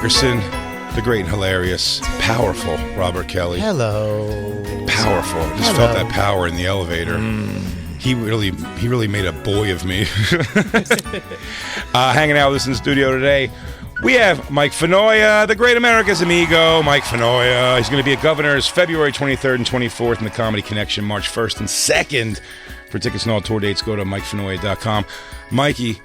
Gerson, the great and hilarious, powerful Robert Kelly. Hello. Powerful. Just felt that power in the elevator. He really made a boy of me. Hanging out with us in the studio today, we have Mike Finoia, the great America's amigo, Mike Finoia. He's going to be at Governor's February 23rd and 24th in the Comedy Connection, March 1st and 2nd. For tickets and all tour dates, go to MikeFinoia.com. Mikey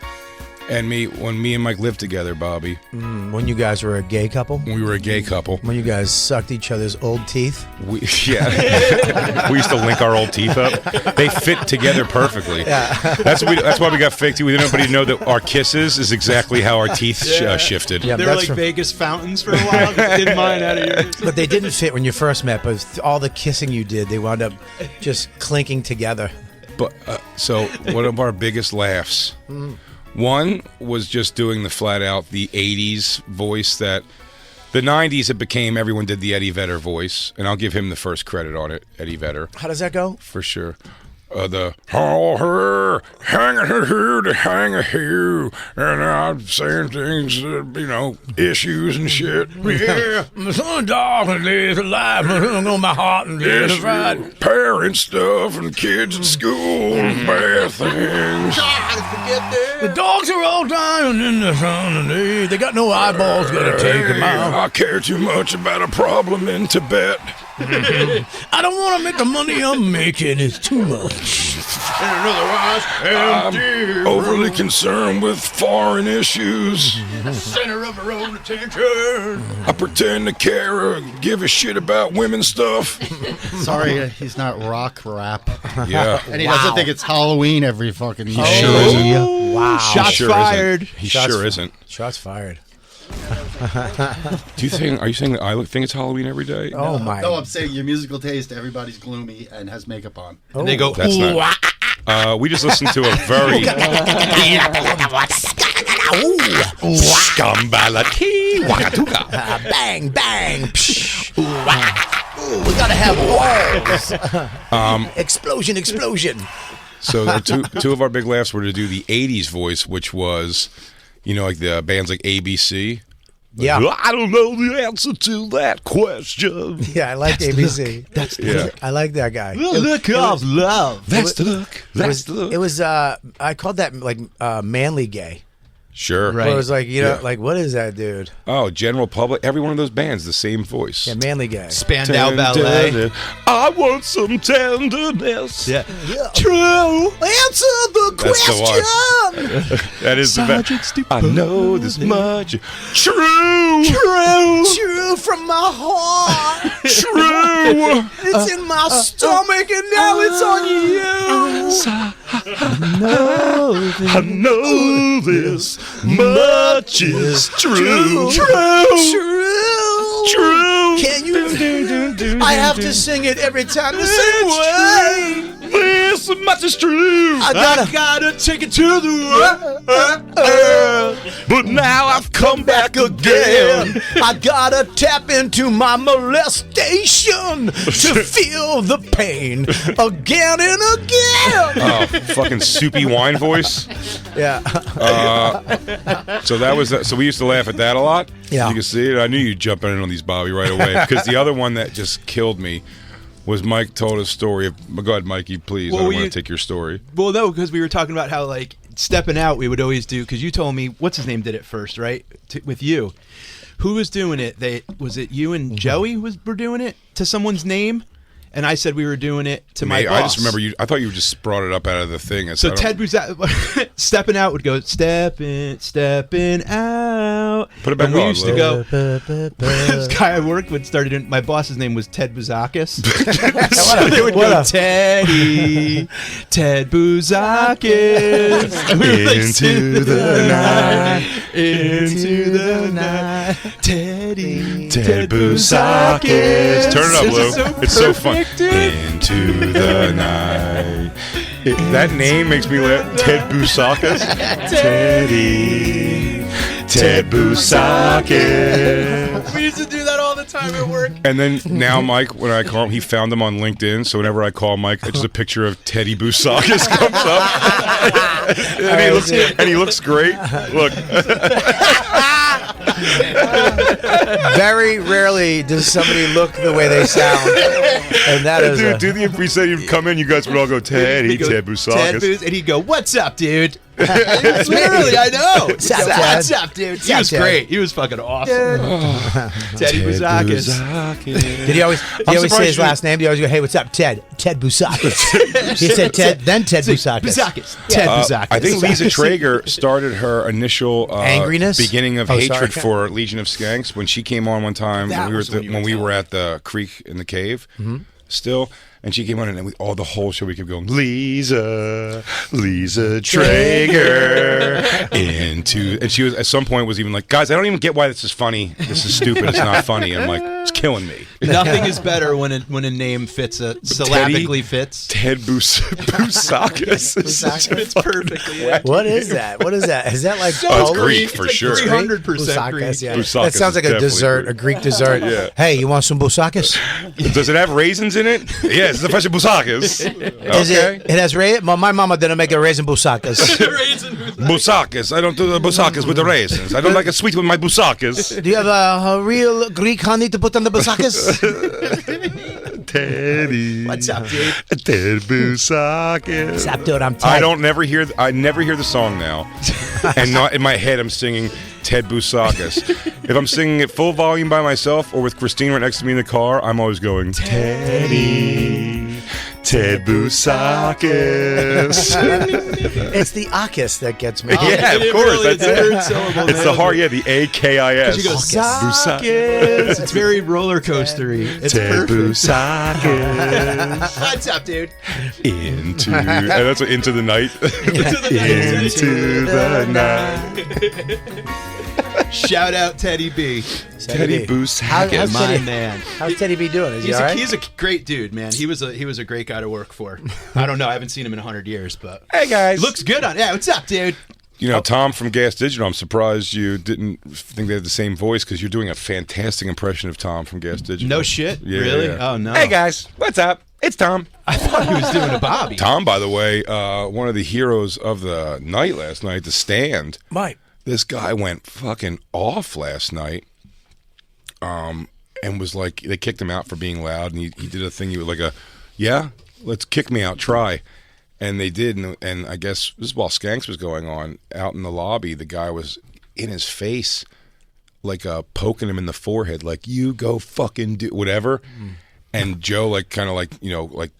and me, when me and Mike lived together, Bobby. When you guys were a gay couple? We were a gay couple. When you guys sucked each other's old teeth? We used to link our old teeth up. They fit together perfectly. Yeah. That's why we got fake teeth. We didn't want anybody to know that our kisses is exactly how our teeth shifted. Yeah, they were like Vegas fountains for a while. Did mine out of yours. But they didn't fit when you first met. But all the kissing you did, they wound up just clinking together. But so one of our biggest laughs. One was just doing the flat out the 80s voice that the 90s it became. Everyone did the Eddie Vedder voice, and I'll give him the first credit on it, Eddie Vedder. How does that go? For sure. Oh, her, hang here to hang here, and I'm saying things, issues and shit. Yeah, my son, darling, is alive. On my heart and yes, right. Parent stuff and kids at school and bad things. The dogs are all dying in the sun, and they got no eyeballs, gotta take them out. I care too much about a problem in Tibet. I don't want to make the money I'm making. It's too much. I'm overly concerned with foreign issues. Center of her own attention. I pretend to care or give a shit about women's stuff. Sorry, he's not rock rap. Yeah. And he doesn't think it's Halloween every fucking year. He sure isn't. Wow. Shots fired. He sure isn't. Shots fired. Are you saying that I think it's Halloween every day? Oh my! No, I'm saying your musical taste. Everybody's gloomy and has makeup on. Oh. And they go. That's not. We just listened to a very bang bang. We gotta have walls. Explosion. So two of our big laughs were to do the 80s voice, which was, like the bands like ABC. Yeah. I don't know the answer to that question. Yeah, I like ABC. That's the look. I like that guy. The look of love. That's the look. That's the look. It was I called that like manly gay. Sure. Right. Where it was like, like, what is that, dude? Oh, General Public. Every one of those bands, the same voice. Yeah, manly gay. Spandau Ballet. I want some tenderness. Yeah. True. Answer the That's question. That is the best. I know this much. True from my heart. True. It's in my stomach and now it's on you. I know this much is true. True. Can you? I have to sing it every time the same way. This much is true. I gotta take it to the world. But now I've come back again. I gotta tap into my molestation to feel the pain again and again. Oh, fucking soupy wine voice. Yeah. So that was so we used to laugh at that a lot. Yeah. You can see it. I knew you'd jump in on these, Bobby, right away. Because the other one that just killed me was Mike told a story of. Go ahead, Mikey, please. I don't want to take your story. Well, no, because we were talking about how like stepping out we would always do. Because you told me what's his name did it first, right? With you, who was doing it? Was it you and Joey were doing it to someone's name? And I said we were doing it to my boss. I just remember you. I thought you just brought it up out of the thing. So Ted Busakus, stepping out would go stepping out. Put it back and on. We used to go. This guy I worked with started doing. My boss's name was Ted Busakus. So they would go Ted Busakus. And we were like, into the night, Ted Busakus. Turn it up, Lou. It's so fun. Dude. Into the night. That name makes me laugh. Ted Busakus. Ted Busakus. We used to do that all the time at work. And then now Mike, when I call him, he found him on LinkedIn. So whenever I call Mike, it's just a picture of Teddy Busakus comes up. And he looks great. Look. Very rarely does somebody look the way they sound, and that is. Dude, do the improv. You'd come in, you guys would all go, Ted, He'd go, Ted Busakus. And he'd go, "What's up, dude?" Literally, I know. What's up, Ted? What's up, dude? He was Ted? great. He was fucking awesome. Teddy Busakus. Did he always say his last name? Did he always go, "Hey, what's up, Ted? Ted Busakus." He said Ted, then Ted Busakus. Busakus. Ted Busakus. I think Lisa Traeger started her initial angriness, beginning of Oh, hatred sorry. for Legion of Skanks when she came on one time That when we were was when you when were we were telling at the creek in the cave. Still, and she came on and all the whole show we kept going, Lisa Traeger and she was at some point was even like, guys, I don't even get why this is funny. This is stupid. It's not funny. I'm like, it's killing me. Nothing is better when a name fits syllabically fits. Ted Busakus. It's perfectly. Yeah. What is that? What is that? Is that like Oh, it's Polish? Greek for sure. 300% Busakus, Greek. yeah. Busakus That sounds is like a definitely dessert, Greek. a Greek dessert. Yeah. Hey, you want some Busakus? Does it have raisins in it? Yes, it's a fresh Busakus. Is it has raisin? My mama didn't make a raisin Busakus. Busakus. I don't do the Busakus with the raisins. I don't like it sweet with my Busakus. Do you have a real Greek honey to put on the Busakus? Teddy. What's up, dude? Ted Busakus. What's up, dude? I'm Ted. I never hear the song now. And not in my head I'm singing Ted Busakus. If I'm singing it full volume by myself or with Christine right next to me in the car, I'm always going Teddy. Ted Busakus. It's the Akis that gets me. Yeah, of course. Really, That's it's it. third syllable, It's the man. hard, the AKIS. She goes, Busakus. It's very roller coastery. It's Ted perfect. Busakus. What's up, dude? And that's what, into the night. Into the night. Shout out Teddy B. Teddy Busakus. How's My Teddy, man. how's Teddy B doing? Is he all right? He's a great dude, man. He was a great guy to work for. I don't know. I haven't seen him in 100 years, but Hey guys. looks good on. Yeah, what's up, dude? You know, Tom from Gas Digital, I'm surprised you didn't think they had the same voice because you're doing a fantastic impression of Tom from Gas Digital. No shit. Yeah, Really? yeah. Oh no. Hey guys, what's up? It's Tom. I thought he was doing a Bobby. Tom, by the way, one of the heroes of the night last night, The Stand. Mike. This guy went fucking off last night, and was like, they kicked him out for being loud, and he did a thing. He was like yeah, let's kick me out, try. And they did, and I guess this is while Skanks was going on out in the lobby. The guy was in his face, like poking him in the forehead, like you go fucking do whatever. And Joe like kind of like like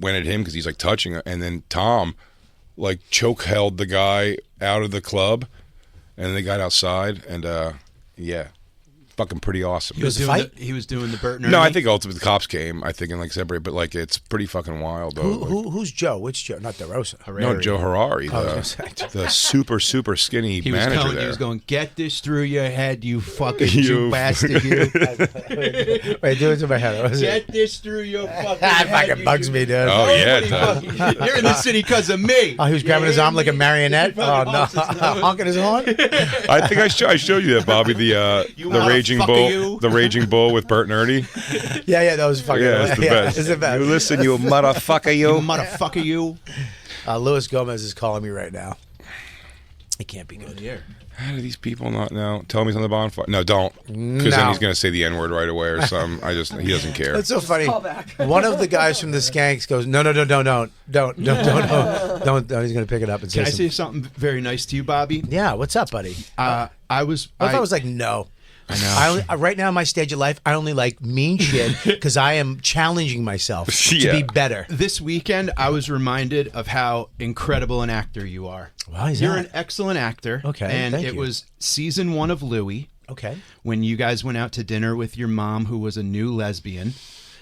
went at him because he's like touching her, and then Tom like choke held the guy out of the club, and they got outside, and yeah. Fucking pretty awesome. He was doing the Burt and No, Ernie. I think ultimately the cops came. I think and like separated, but like it's pretty fucking wild though. Who's Joe? Which Joe? Not DeRosa. No, Joe Harari, the super skinny He was manager telling, there. he was going, "Get this through your head, you fucking You- Jew bastard, you! Wait, do it to my head. What is Get it? this through your fucking That head." fucking you bugs Jew- me, dude. Oh yeah, it Nobody does. fucking- You're in the city because of me. Oh, he was grabbing his arm like a marionette. Oh fucking no, honks his nose. honking his horn. I think I showed you that, Bobby. The raging motherfucker, bull, you. the raging bull with Bert and Ernie. Yeah, that was fucking. Yeah, it's the best. It's the best. You listen, you motherfucker, You you. motherfucker, you! Luis Gomez is calling me right now. It can't be good. How do these people not know? Tell me something on the bonfire. No, don't. Because then he's going to say the N-word right away or something. He doesn't care. That's so funny. One of the guys from the Skanks goes, no, don't. He's gonna pick it up and Can I say, say something very nice to you, Bobby? yeah, what's up, buddy? I I was like, no. I know. Right now in my stage of life, I only like mean shit because I am challenging myself to Yeah. be better. This weekend, I was reminded of how incredible an actor you are. Why is You're that? an excellent actor. Okay, and thank it you. was season 1 of Louie. Okay. When you guys went out to dinner with your mom, who was a new lesbian,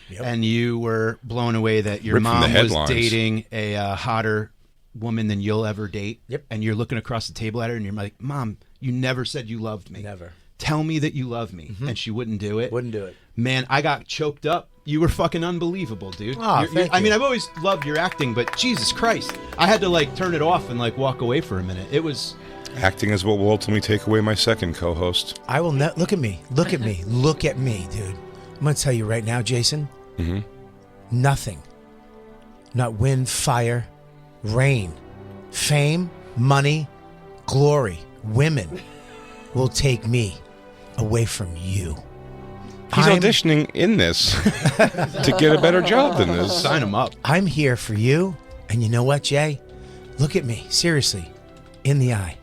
Yep. and you were blown away that your Ripped from the mom was headlines. dating a hotter woman than you'll ever date. Yep. And you're looking across the table at her, and you're like, "Mom, you never said you loved me. Never. Tell me that you love me." And she wouldn't do it. Wouldn't do it. Man, I got choked up. You were fucking unbelievable, dude. Aw, thank I you. mean, I've always loved your acting, but Jesus Christ, I had to like turn it off and like walk away for a minute. It was. Acting is what will ultimately take away my second co-host. I will not look at me, dude. I'm gonna tell you right now, Jason. Mm-hmm. Nothing. Not wind, fire, rain, fame, money, glory, women will take me away from you. He's auditioning in this to get a better job than this. Sign him up. I'm here for you. And you know what, Jay? Look at me, seriously, in the eye.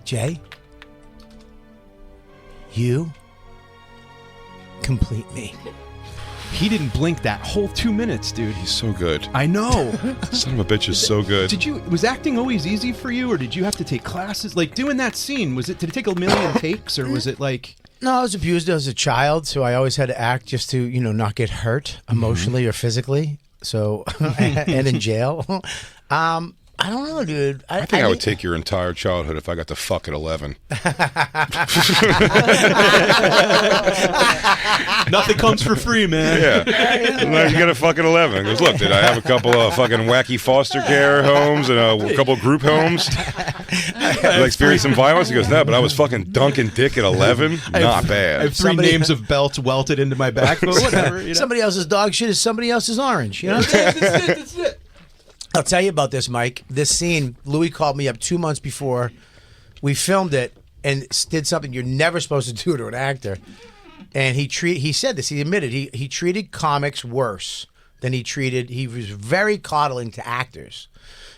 Jay, you complete me. He didn't blink that whole 2 minutes, dude. He's so good. I know. Son of a bitch is so good. Was acting always easy for you, or did you have to take classes? Like doing that scene, did it take a million takes, or was it like? No, I was abused as a child, so I always had to act just to, not get hurt emotionally or physically. So, and in jail. I don't know, dude. I think I would take your entire childhood if I got to fuck at 11. Nothing comes for free, man. Yeah. You got to fuck at 11. He goes, look, did I have a couple of fucking wacky foster care homes and a couple of group homes? Did I experience some violence? He goes, no, but I was fucking dunking dick at 11. Not bad. I have three names of belts welted into my back, but whatever. Somebody else's dog shit is somebody else's orange. You know what I'm saying? That's it. I'll tell you about this, Mike. This scene, Louie called me up 2 months before we filmed it and did something you're never supposed to do to an actor. And he said this, he admitted, he treated comics worse than he was very coddling to actors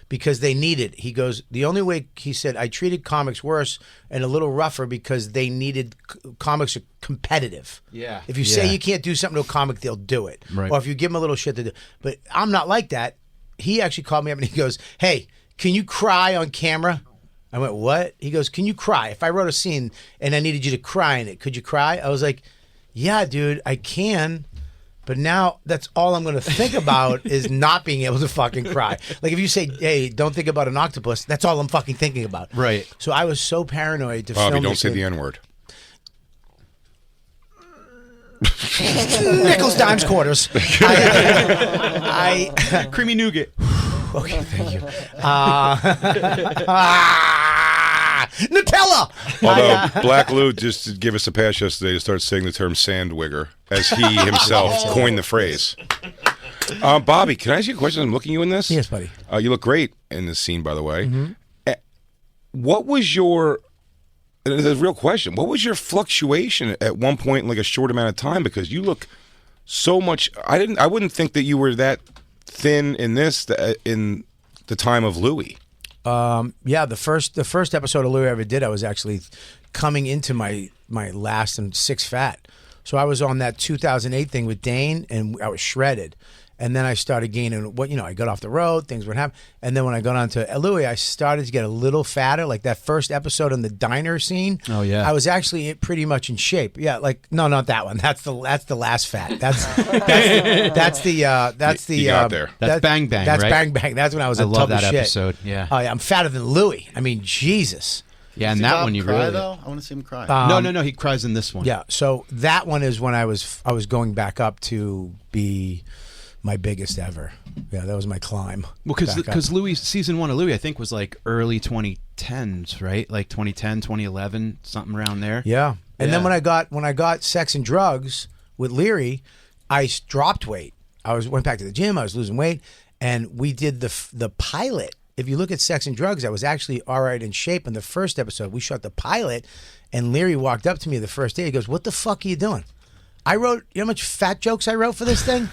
because they needed, he goes, the only way, he said, I treated comics worse and a little rougher because they needed, comics are competitive. Yeah. If you say you can't do something to a comic, they'll do it. Right. Or if you give them a little shit to do. But I'm not like that. He actually called me up and he goes, hey, can you cry on camera? I went, what? He goes, can you cry? If I wrote a scene and I needed you to cry in it, could you cry? I was like, yeah, dude, I can. But now that's all I'm going to think about is not being able to fucking cry. Like if you say, hey, don't think about an octopus, that's all I'm fucking thinking about. Right. So I was so paranoid to Bobby, film don't this say thing. the N-word. Nickels, dimes, quarters. I Creamy nougat. Okay, thank you. Nutella! Although Black Lou just gave us a pass yesterday to start saying the term sandwigger, as he himself coined the phrase. Bobby, can I ask you a question? I'm looking you in this. Yes, buddy. You look great in this scene, by the way. What was your... It's a real question. What was your fluctuation at one point in like a short amount of time? Because you look so much... I wouldn't think that you were that thin in this in the time of Louie. Yeah, the first episode of Louie I ever did, I was actually coming into my last and six fat. So I was on that 2008 thing with Dane, and I was shredded. And then I started gaining, I got off the road, things weren't happening. And then when I got on to Louie, I started to get a little fatter. Like that first episode in the diner scene. Oh, yeah. I was actually pretty much in shape. Yeah, like, no, not that one. That's the last fat. That's the You got there. That's Bang Bang, That's right? Bang Bang. That's when I was I a love tub of that shit. episode, yeah. Oh, yeah, I'm fatter than Louie. I mean, Jesus. Yeah, and Does that Bob one you cry, really... though? I want to see him cry. No, he cries in this one. Yeah, so that one is when I was going back up to be my biggest ever. Yeah, that was my climb. Well, because Louie, season 1 of Louie, I think was like early 2010s, right? Like 2010, 2011, something around there. Yeah. And then Yeah. when I got Sex and Drugs with Leary, I dropped weight. Went back to the gym, I was losing weight, and we did the pilot. If you look at Sex and Drugs, I was actually all right in shape in the first episode. We shot the pilot, and Leary walked up to me the first day. He goes, "What the fuck are you doing?" I wrote, you know how much fat jokes I wrote for this thing?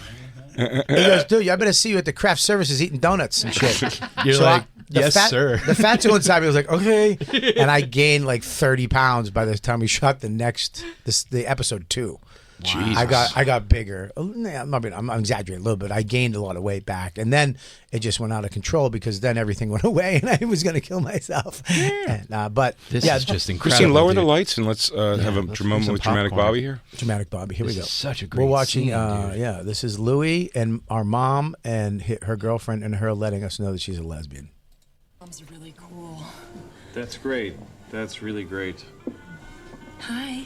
He goes, "Dude, I better see you at the craft services eating donuts and shit." You're So like, yes, sir. The fatso inside me was like, okay. And I gained like 30 pounds by the time we shot the episode 2. Jesus. I got bigger. I'm exaggerating a little bit. I gained a lot of weight back, and then it just went out of control because then everything went away, and I was going to kill myself. And, but This yeah, is just incredible. Christine, lower dude. the lights and let's have a let's do moment some with Dramatic popcorn. Bobby here. Dramatic Bobby. Here we This go. is such a great We're watching. scene, dude. Yeah, this is Louie and our mom and her girlfriend and her letting us know that she's a lesbian. Mom's really cool. That's great. That's really great. Hi.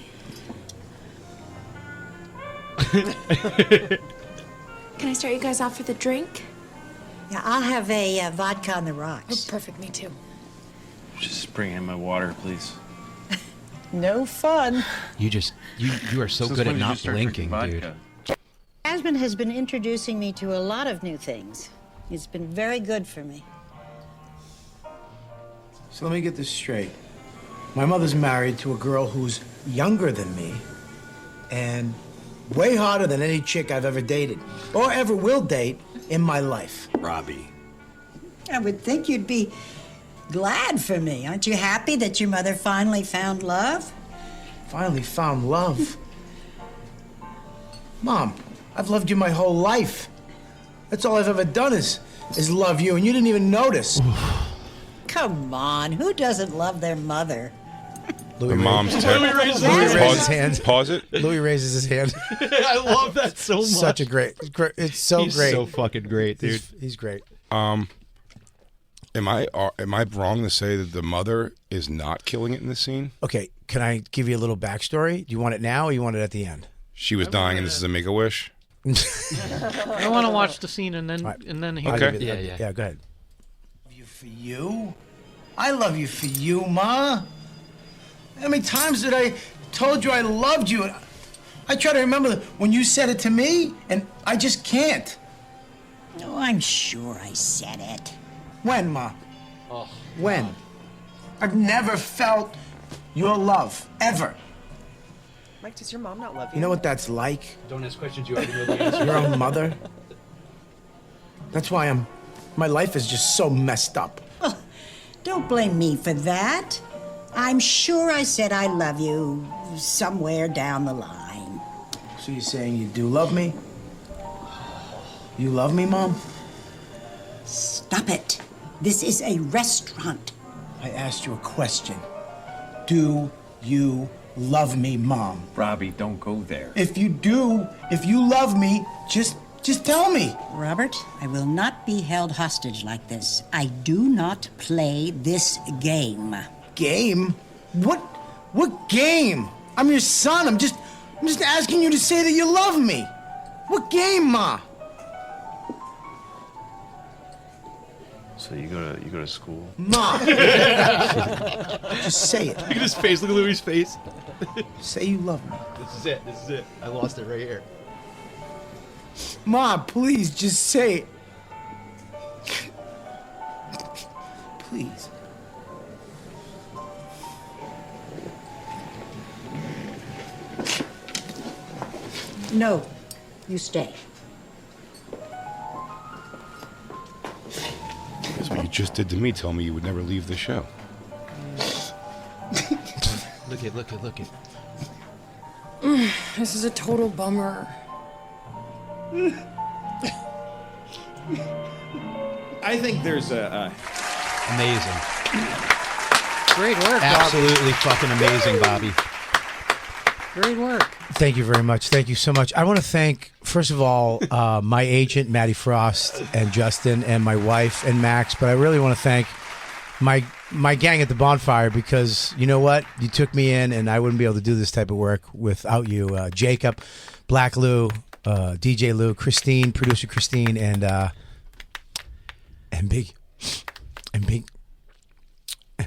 Can I start you guys off with a drink? Yeah, I'll have a vodka on the rocks. Perfect, me too. Just bring in my water, please. No fun. You are so good at not blinking, dude. Jasmine has been introducing me to a lot of new things. It's been very good for me. So let me get this straight. My mother's married to a girl who's younger than me and way hotter than any chick I've ever dated or ever will date in my life. Robbie. I would think you'd be glad for me. Aren't you happy that your mother finally found love? Finally found love. Mom, I've loved you my whole life. That's all I've ever done is love you, and you didn't even notice. Come on, who doesn't love their mother? The mom's Louie raises Louis his raises his hand. Pause it. Louis raises his hand. I love that so much. Such a great. It's so He's great. so fucking great, dude. He's great. Am I wrong to say that the mother is not killing it in this scene? Okay, can I give you a little backstory? Do you want it now or you want it at the end? She was dying, and this is a Make-A-Wish. I want to watch the scene and then Right. and then hear. I'll Okay. give you- Yeah. Yeah, go ahead. Love you for you? I love you for you, Ma. How many times did I told you I loved you? I try to remember when you said it to me, and I just can't. Oh, I'm sure I said it. When, Ma? When? I've never felt your love, ever. Mike, does your mom not love you? You know what that's like? Don't ask questions you already know the answer. Your own mother? That's why my life is just so messed up. Oh, don't blame me for that. I'm sure I said I love you somewhere down the line. So you're saying you do love me? You love me, Mom? Stop it. This is a restaurant. I asked you a question. Do you love me, Mom? Robbie, don't go there. If you do, if you love me, just tell me. Robert, I will not be held hostage like this. I do not play this game. Game? What game? I'm your son. I'm just asking you to say that you love me. What game, Ma? So you go to school? Ma. Just say it. Look at his face. Look at Louie's face. Say you love me. This is it. This is it. I lost it right here. Ma, please, just say it. Please. No, you stay. That's what you just did to me. Tell me you would never leave the show. Look it. This is a total bummer. I think there's Amazing. Great work, Bobby. Absolutely fucking amazing, Bobby. Great work. Thank you very much. Thank you so much. I want to thank, first of all, my agent, Maddie Frost, and Justin, and my wife, and Max. But I really want to thank my gang at the Bonfire, because you know what? You took me in, and I wouldn't be able to do this type of work without you. Jacob, Black Lou, DJ Lou, Christine, producer Christine, and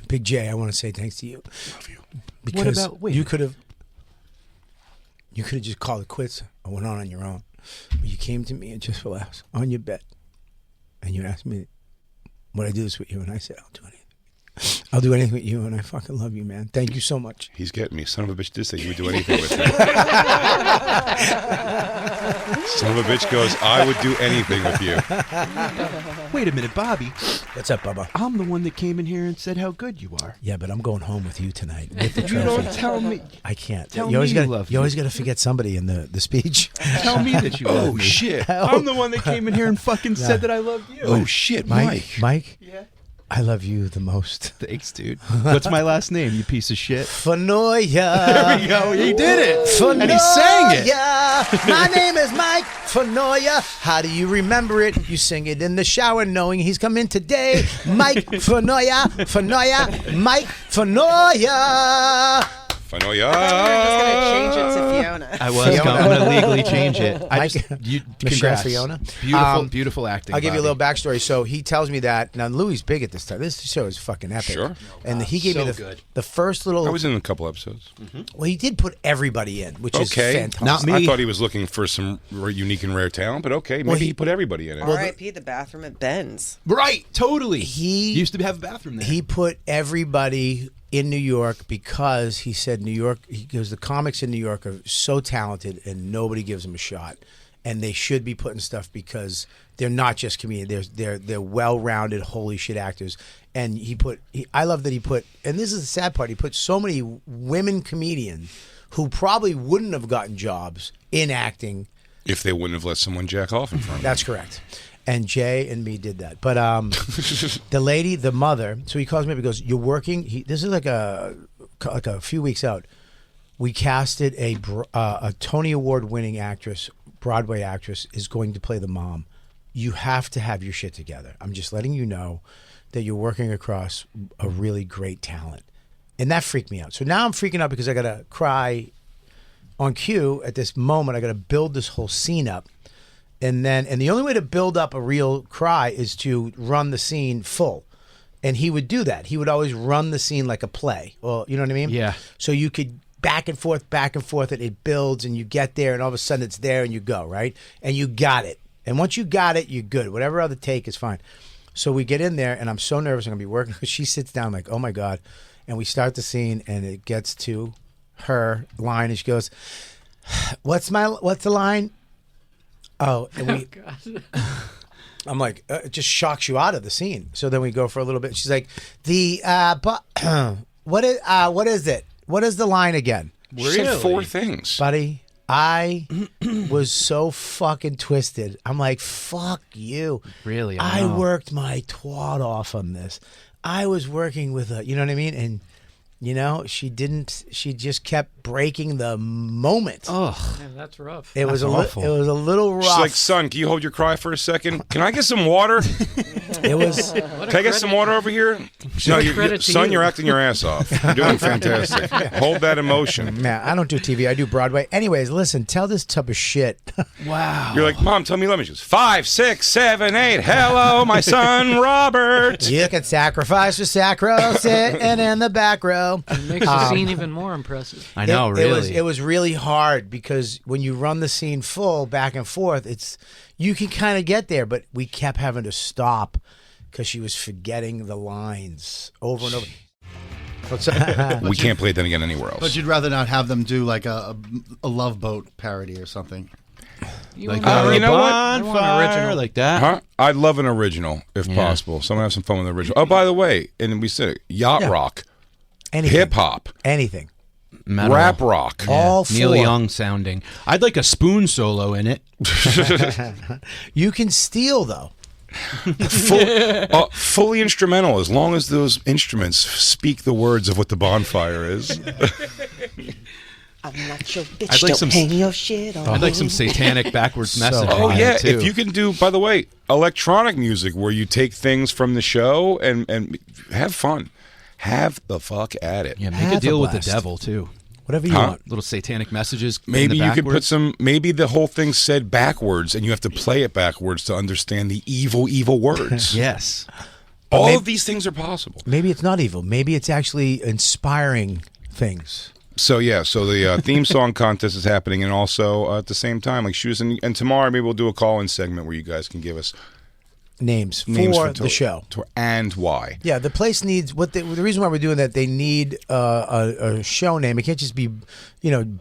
Big J. I want to say thanks to you. Love you. Because What about- wait. you could have just called it quits or went on your own. But you came to me and just relaxed on your bed. And you asked me, would I do this with you? And I said, I'll do anything. I'll do anything with you, and I fucking love you, man. Thank you so much. He's getting me. Son of a bitch did say you would do anything with me. Son of a bitch goes, I would do anything with you. Wait a minute, Bobby. What's up, Bubba? I'm the one that came in here and said how good you are. Yeah, but I'm going home with you tonight with the You trophy. don't tell me. I can't. Tell you always me you gotta, love you always me. got to forget somebody in the speech. Tell me that you love Oh, me. shit. I'm the one that came in here and fucking said that I love you. Oh, shit, Mike. Mike, Yeah. I love you the most. Thanks, dude. What's my last name, you piece of shit? Finoia. There we go. He did it. Finoia. And he sang it. My name is Mike Finoia. How do you remember it? You sing it in the shower knowing he's coming today. Mike Finoia. Finoia. Mike Finoia. Finoia. Just gonna change it to Fiona. I was. I'm going to legally change it. I Mike- just, you, Michelle congrats. Fiona. Beautiful, beautiful acting. I'll give you a Bobby. little backstory. So he tells me that now Louie's big at this time. This show is fucking epic. Sure. And he gave me So the good. the first little. I was in a couple episodes. Well, he did put everybody in, which is Okay. fantastic. Not me. I thought he was looking for some unique and rare talent, but okay, maybe he put everybody in it. R.I.P. the bathroom at Ben's. Right, totally. He used to have a bathroom there. He put everybody in New York because he said New York. He goes, the comics in New York are so talented and nobody gives them a shot, and they should be putting stuff because they're not just comedians. They're well-rounded, holy shit actors. And I love that he put, and this is the sad part. He put so many women comedians who probably wouldn't have gotten jobs in acting if they wouldn't have let someone jack off in front of them. That's correct. And Jay and me did that. But the lady, the mother, so he calls me up and goes, you're working? This is like a few weeks out. We casted a Tony Award winning actress, Broadway actress, is going to play the mom. You have to have your shit together. I'm just letting you know that you're working across a really great talent. And that freaked me out. So now I'm freaking out because I got to cry on cue at this moment. I got to build this whole scene up. And the only way to build up a real cry is to run the scene full. And he would do that. He would always run the scene like a play. Well, you know what I mean? Yeah. So you could back and forth, and it builds, and you get there, and all of a sudden it's there, and you go, right? And you got it. And once you got it, you're good. Whatever other take is fine. So we get in there, and I'm so nervous I'm going to be working. She sits down like, oh, my God. And we start the scene, and it gets to her line, and she goes, what's the line? Oh, and I'm like, it just shocks you out of the scene. So then we go for a little bit. She's like, what is it? What is the line again? She said 4 things. Buddy, I was so fucking twisted. I'm like, fuck you. Really? I worked my twat off on this. I was working with you know what I mean? And you know, she just kept breaking the moment. Oh, man, that's rough. It was awful. It was a little rough. She's like, son, can you hold your cry for a second? Can I get some water? It was. Can I get some water over here? No, son, you're acting your ass off. You're doing fantastic. Hold that emotion. Man, I don't do TV. I do Broadway. Anyways, listen, tell this tub of shit. Wow. You're like, Mom, tell me lemon juice. 5, 6, 7, 8. Hello, my son, Robert. You can sacrifice for sacro sitting in the back row. It makes the scene even more impressive. I know, really. It was really hard because when you run the scene full back and forth, you can kind of get there, but we kept having to stop because she was forgetting the lines over and over. We can't play it then again anywhere else. But you'd rather not have them do like a Love Boat parody or something. Like you know what? Bonfire, like that. Huh? I'd love an original if possible. Someone have some fun with the original. Oh, by the way, and we said it, yacht rock, hip hop, anything, Metal. rap rock, all Neil 4. Young sounding. I'd like a spoon solo in it. You can steal though. fully instrumental, as long as those instruments speak the words of what the bonfire is. I'm not your bitch. I'd like Don't hang your shit on I'd like me. some satanic backwards message. Oh behind yeah, it, too. if you can do, by the way, electronic music where you take things from the show and have fun. Have the fuck at it. Yeah, make Have a a deal with the blast. devil too. Whatever you want. Little satanic messages. Maybe in the you could put backwards. some. Maybe the whole thing said backwards, and you have to play it backwards to understand the evil words. Yes. All of these things are possible. Maybe it's not evil. Maybe it's actually inspiring things. So yeah, so the theme song contest is happening, and also at the same time, like shoes, and tomorrow maybe we'll do a call-in segment where you guys can give us Names for the show. And why. Yeah, the place needs the reason why we're doing that. They need a show name. It can't just be,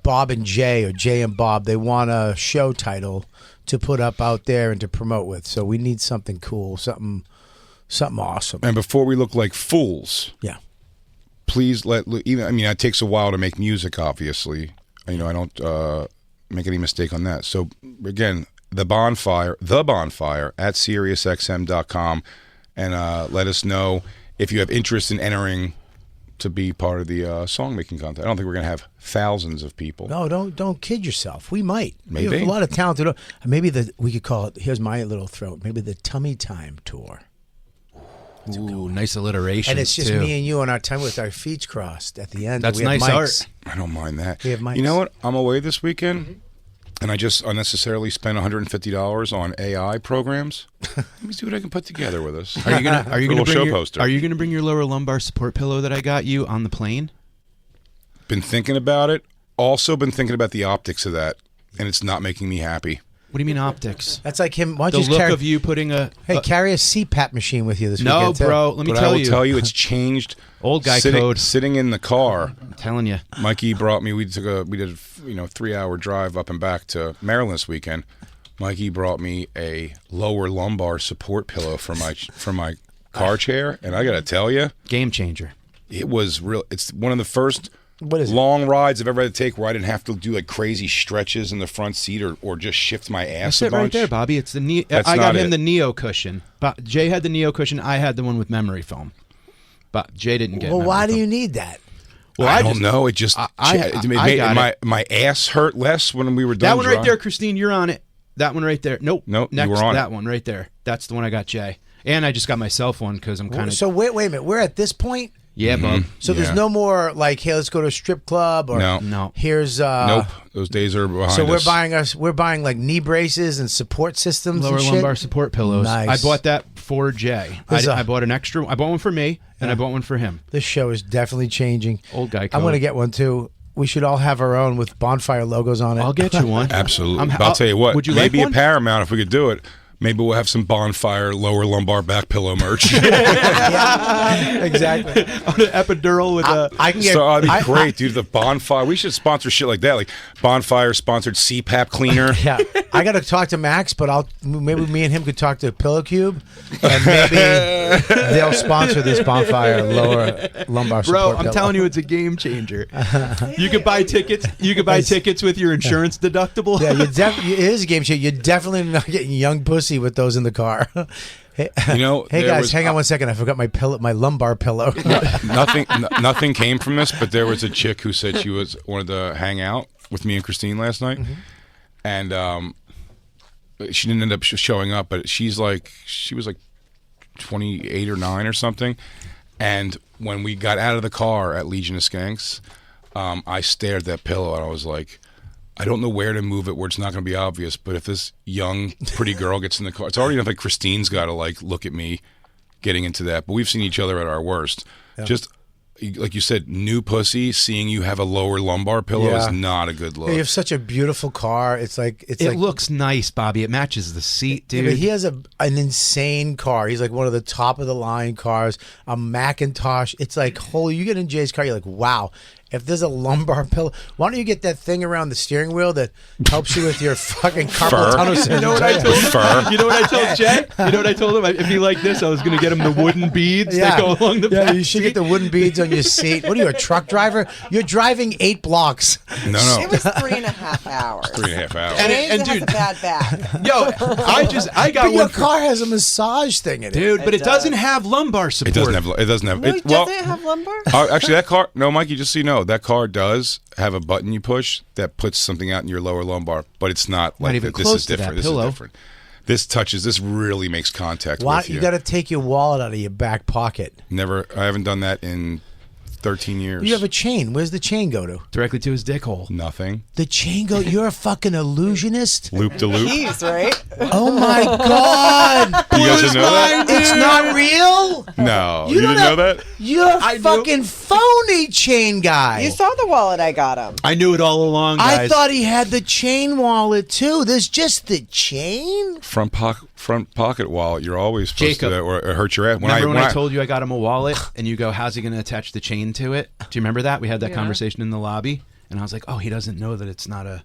Bob and Jay or Jay and Bob. They want a show title to put up out there and to promote with. So we need something cool, something awesome. And before we look like fools, Yeah. please it takes a while to make music, obviously. I don't make any mistake on that. So again, the bonfire at SiriusXM.com, and let us know if you have interest in entering to be part of the song making contest. I don't think we're going to have thousands of people. No, don't kid yourself. We might. Maybe. We have a lot of talented. Maybe we could call it. Here's my little throat. Maybe the Tummy Time Tour. Ooh, nice alliteration. And it's just too. me and you on our time with our feet crossed at the end. That's We have nice mics. art. I don't mind that. We have mics. You know what? I'm away this weekend, and I just unnecessarily spent $150 on AI programs. Let me see what I can put together with us. Are you gonna Little bring show your, poster. Are you gonna bring your lower lumbar support pillow that I got you on the plane? Been thinking about it. Also been thinking about the optics of that, and it's not making me happy. What do you mean optics? That's like him. Why The don't you look carry, of you putting a carry a CPAP machine with you this no, weekend. too. bro. Let me But tell I will you. tell you, it's changed Old guy code. Sitting in the car. I'm telling you. Mikey brought me. We did a 3-hour drive up and back to Maryland this weekend. Mikey brought me a lower lumbar support pillow for my car chair, and I got to tell you, game changer. It was real. It's one of the first long rides I've ever had to take where I didn't have to do like crazy stretches in the front seat or just shift my ass That's a bunch. right there, Bobby. It's the I got him the Neo cushion. But Jay had the Neo cushion. I had the one with memory foam. But Jay didn't get. Well, why do foam. you need that? Well, I don't know. It just my ass hurt less when we were done. That one right driving. there, Christine. You're on it. That one right there. Nope. Nope. Next, you were on that one right there. That's the one I got Jay. And I just got myself one because I'm kind of. So wait a minute. We're at this point. Yeah, bub. So there's no more like, hey, let's go to a strip club or no. Here's nope. Those days are behind so us. we're buying like knee braces and support systems, Lower and shit? lumbar support pillows. Nice. I bought that for Jay. I bought an extra. I bought one for me and I bought one for him. This show is definitely changing. Old guy. I'm going to get one too. We should all have our own with Bonfire logos on it. I'll get you one. Absolutely. I'll tell you what. Would you maybe like one? a Paramount if we could do it. Maybe we'll have some Bonfire lower lumbar back pillow merch. Yeah, exactly. On an epidural with I can get. So that'd be great, dude. The Bonfire. We should sponsor shit like that, like Bonfire sponsored CPAP cleaner. Yeah, I got to talk to Max, but maybe me and him could talk to Pillow Cube, and maybe they'll sponsor this Bonfire lower lumbar support. Bro, I'm telling you, it's a game changer. You could buy tickets. You could buy tickets with your insurance deductible. Yeah, it is a game changer. You're definitely not getting young pussy with those in the car. Hey, hey guys, hang on 1 second. I forgot my lumbar pillow. Nothing came from this, but there was a chick who said she wanted to hang out with me and Christine last night, and she didn't end up showing up. But she was like 28 or 9 or something. And when we got out of the car at Legion of Skanks, I stared at that pillow and I was like, I don't know where to move it where it's not going to be obvious, but if this young, pretty girl gets in the car, it's already enough like Christine's got to like look at me getting into that. But we've seen each other at our worst. Yeah. Just like you said, new pussy, seeing you have a lower lumbar pillow is not a good look. Yeah, you have such a beautiful car. It looks nice, Bobby. It matches the seat, dude. Yeah, but he has an insane car. He's like one of the top of the line cars. A Macintosh. It's like, holy, you get in Jay's car, you're like, wow. If there's a lumbar pillow, why don't you get that thing around the steering wheel that helps you with your fucking carpal tunnel syndrome? You know what I told him? You know what I told Jay? You know what I told him? If he liked this, I was going to get him the wooden beads that go along the back. Yeah, you should get the wooden beads on your seat. What are you, a truck driver? You're driving 8 blocks. No. It was 3.5 hours. 3.5 hours. And dude, has a bad back. Yo, I got but your car has a massage thing in it. Dude, but it doesn't have lumbar support. It doesn't have. No, does it have lumbar? Actually, that car. No, Mikey. Just so you know, that car does have a button you push that puts something out in your lower lumbar, but it's not like even this close is to different. that This pillow. is different. This really makes contact with you. You got to take your wallet out of your back pocket. Never. I haven't done that in 13 years. You have a chain. Where's the chain go to? Directly to his dick hole. Nothing. The chain go. You're a fucking illusionist. Loop to loop. Keys, right? Oh my god! You guys didn't know that? It's not real. No, you didn't know that. You're a fucking phony chain guy. You saw the wallet I got him. I knew it all along, guys. I thought he had the chain wallet too. There's just the chain. Front pocket wallet. You're always supposed Jacob, to or it hurt your ass. Remember when I told you I got him a wallet, and you go, "How's he going to attach the chain to it?" Do you remember that? We had that conversation in the lobby, and I was like, "Oh, he doesn't know that it's not a."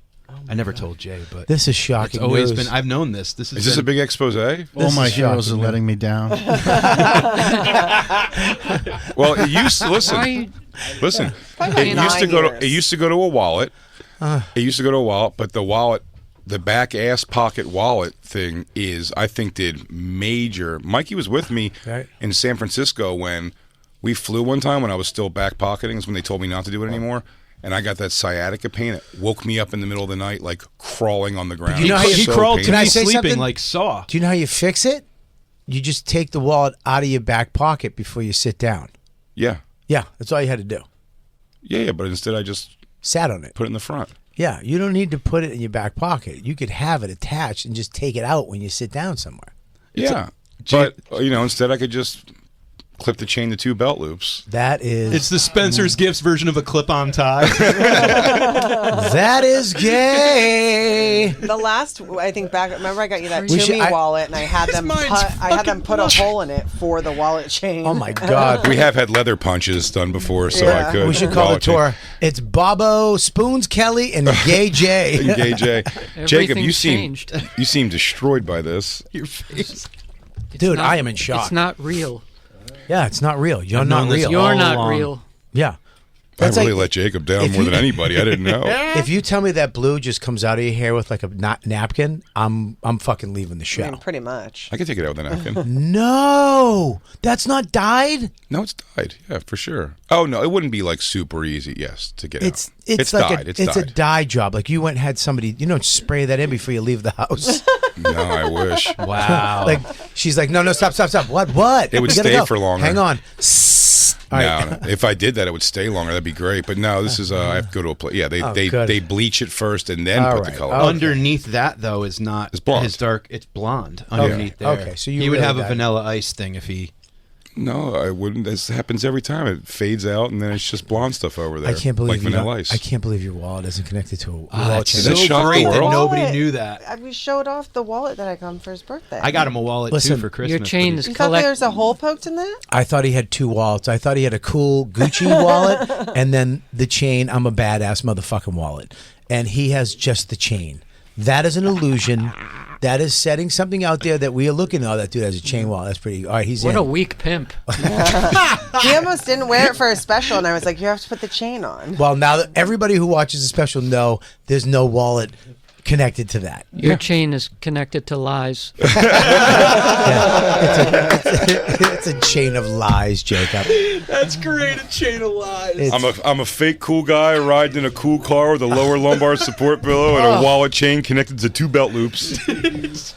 I never told Jay, but this is shocking. It's always news. been. I've known this. Is this a big expose? All my heroes are letting me down. Well, it used to listen. It used to go to a wallet. It used to go to a wallet, but the wallet, the back ass pocket wallet thing did major. Mikey was with me in San Francisco when we flew one time when I was still back pocketing. Is when they told me not to do it anymore. And I got that sciatica pain. It woke me up in the middle of the night, like crawling on the ground. You know how he crawled to Can I me say sleeping something? like Saw. Do you know how you fix it? You just take the wallet out of your back pocket before you sit down. Yeah. Yeah, that's all you had to do. Yeah, but instead I just sat on it. Put it in the front. Yeah, you don't need to put it in your back pocket. You could have it attached and just take it out when you sit down somewhere. Yeah, but instead I could just clip the chain to 2 belt loops. That is. It's the Spencer's Gifts version of a clip-on tie. That is gay. The last, I think back. Remember, I got you that We should- Toomey wallet, and I had them. mine's I had them put a hole in it for the wallet chain. Oh my God. We have had leather punches done before, so Yeah. I could. We should call the wallet chain. tour. It's Bobo, Spoons Kelly, and Gay Jay. Gay Jay. Jacob, you Everything's seem destroyed by this. Your face. Dude, not- I am in shock. It's not real. Yeah, it's not real. You're I've not known this real. You're all not along. real. Yeah. I really like- let Jacob down if more you- than anybody. I didn't know. If you tell me that blue just comes out of your hair with like a napkin, I'm fucking leaving the I show. mean, pretty much. I can take it out with a napkin. No, that's not dyed. No, it's dyed. Yeah, for sure. Oh no, it wouldn't be like super easy. Yes, to get It's out. it's like dyed. it's dyed. a dye job. Like you went and had somebody, spray that in before you leave the house. No, I wish. Wow. Like she's like, no, stop. What? It would We gotta stay go. for longer. Hang on. All No, right. no. If I did that, it would stay longer. That'd be great. But no, this is I have to go to a place. Yeah, they good. bleach it first and then All put right. the color. Okay. on. Underneath that, though, is not It's blonde. his dark. It's blonde underneath there. Okay, so you he would really have a got it. Vanilla Ice thing if he. No, I wouldn't. This happens every time. It fades out and then it's just blonde stuff over there. I can't believe like you Vanilla don't- Ice. I can't believe your wallet isn't connected to a wallet That's chain. Does that so shock the great that world? nobody Wallet. knew that. We showed off the wallet that I got him for his birthday. I got him a wallet Listen, too for Christmas. Your chain is You thought collect. there's a hole poked in that? I thought he had 2 wallets. I thought he had a cool Gucci wallet and then the chain. I'm a badass motherfucking wallet, and he has just the chain. That is an illusion. That is setting something out there that we are looking at. Oh, that dude has a chain wallet. That's pretty. All right, he's What in. a weak pimp. He almost didn't wear it for a special, and I was like, you have to put the chain on. Well, now that everybody who watches the special know there's no wallet connected to that. Your chain is connected to lies. It's a chain of lies, Jacob. That's great. A chain of lies. It's- I'm a fake cool guy riding in a cool car with a lower lumbar support pillow and a wallet chain connected to 2 belt loops.